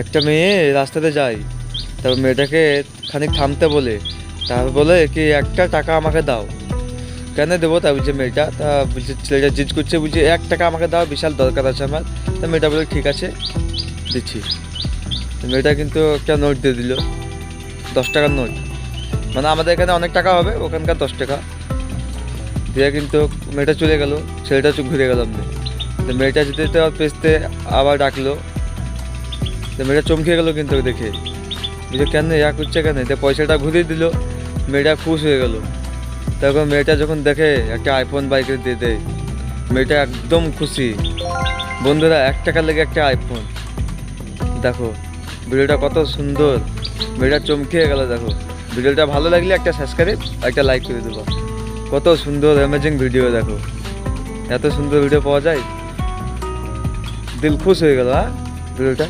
একটা মেয়ে রাস্তাতে যায়, তারপর মেয়েটাকে খানিক থামতে বলে, তারপর বলে কি একটা টাকা আমাকে দাও। কেন দেবো তা বুঝছে মেয়েটা, তা বুঝছে ছেলেটা জিজ্ঞেস করছে, বুঝছে 1 টাকা আমাকে দাও, বিশাল দরকার আছে আমার। তা মেয়েটা বলে ঠিক আছে দিচ্ছি। তো মেয়েটা কিন্তু একটা নোট দিয়ে দিল, 10 টাকার নোট। মানে আমাদের এখানে অনেক টাকা হবে, ওখানকার 10 টাকা দিয়ে কিন্তু মেয়েটা চলে গেল, ছেলেটা চুপ ঘুরে গেল। আপনি তো মেয়েটা যেতে যেতে পেছতে আবার ডাকলো। তো মেয়েটা চমকে গেলো কিন্তু দেখে, বুঝে কেন ইয়া করছে কেন, তো পয়সাটা ঘুরিয়ে দিল। মেয়েটা খুশ হয়ে গেল। তখন মেয়েটা যখন দেখে একটা আইফোন বাইকে দিয়ে দেয়, মেয়েটা একদম খুশি। বন্ধুরা, 1 টাকার লেগে একটা আইফোন। দেখো ভিডিওটা কত সুন্দর, মেয়েটা চমকে গেল। দেখো ভিডিওটা ভালো লাগলে একটা সাবস্ক্রাইব, একটা লাইক করে দেবো। কত সুন্দর অ্যামেজিং ভিডিও, দেখো এত সুন্দর ভিডিও পাওয়া যায়, দিল খুশ হয়ে গেল। হ্যাঁ ভিডিওটা